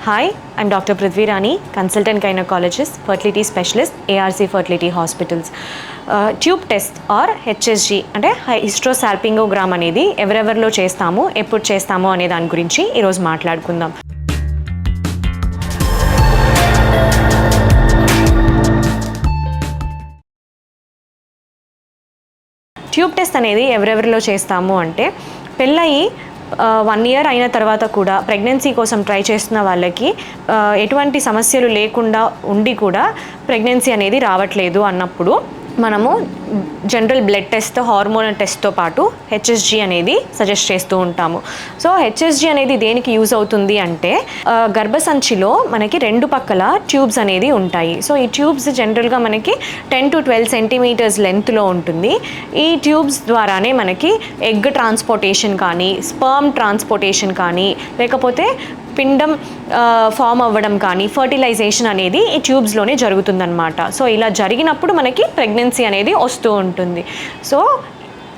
Hi, I'm Dr. Prithvi Rani, consultant gynecologist, fertility specialist, ARC Fertility Hospitals. Tube test or HSG అంటే hysterosalpingogram అనేది ఎవరెవరిలో చేస్తాము, ఎప్పుడు చేస్తాము అనే దాని గురించి ఈరోజు మాట్లాడుకుందాం. ట్యూబ్ టెస్ట్ అనేది ఎవరెవరిలో చేస్తాము అంటే పెళ్ళయి 1 year అయిన తర్వాత కూడా ప్రెగ్నెన్సీ కోసం ట్రై చేస్తున్న వాళ్ళకి ఎటువంటి సమస్యలు లేకుండా ఉండి కూడా ప్రెగ్నెన్సీ అనేది రావట్లేదు అన్నప్పుడు మనము జనరల్ బ్లడ్ టెస్ట్, హార్మోనల్ టెస్ట్తో పాటు హెచ్ఎస్జి అనేది సజెస్ట్ చేస్తూ ఉంటాము. సో హెచ్ఎస్జి అనేది దేనికి యూజ్ అవుతుంది అంటే గర్భసంచిలో మనకి 2 పక్కల ట్యూబ్స్ అనేది ఉంటాయి. సో ఈ ట్యూబ్స్ జనరల్గా మనకి 10 to 12 centimeters లెంత్లో ఉంటుంది. ఈ ట్యూబ్స్ ద్వారానే మనకి ఎగ్ ట్రాన్స్పోర్టేషన్ కానీ, స్పర్మ్ ట్రాన్స్పోర్టేషన్ కానీ, లేకపోతే పిండం ఫామ్ అవ్వడం కానీ, ఫర్టిలైజేషన్ అనేది ఈ ట్యూబ్స్లోనే జరుగుతుందన్నమాట. సో ఇలా జరిగినప్పుడు మనకి ప్రెగ్నెన్సీ అనేది వస్తూ ఉంటుంది. సో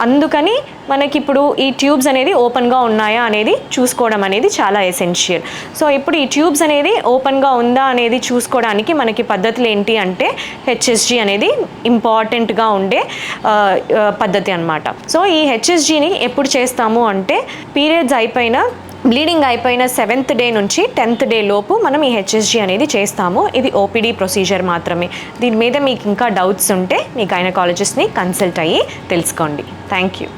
అందుకని మనకి ఇప్పుడు ఈ ట్యూబ్స్ అనేది ఓపెన్గా ఉన్నాయా అనేది చూసుకోవడం అనేది చాలా ఎసెన్షియల్. సో ఇప్పుడు ఈ ట్యూబ్స్ అనేది ఓపెన్గా ఉందా అనేది చూసుకోవడానికి మనకి పద్ధతులు ఏంటి అంటే హెచ్ఎస్జి అనేది ఇంపార్టెంట్గా ఉండే పద్ధతి అన్నమాట. సో ఈ హెచ్ఎస్జిని ఎప్పుడు చేస్తాము అంటే పీరియడ్స్ అయిపోయిన, బ్లీడింగ్ అయిపోయిన 7th day నుంచి 10th day లోపు మనం ఈ హెచ్ఎస్జి అనేది చేస్తాము. ఇది ఓపీడీ ప్రొసీజర్ మాత్రమే. దీని మీద మీకు ఇంకా డౌట్స్ ఉంటే మీ గైనకాలజిస్ట్ని కన్సల్ట్ అయ్యి తెలుసుకోండి. Thank you.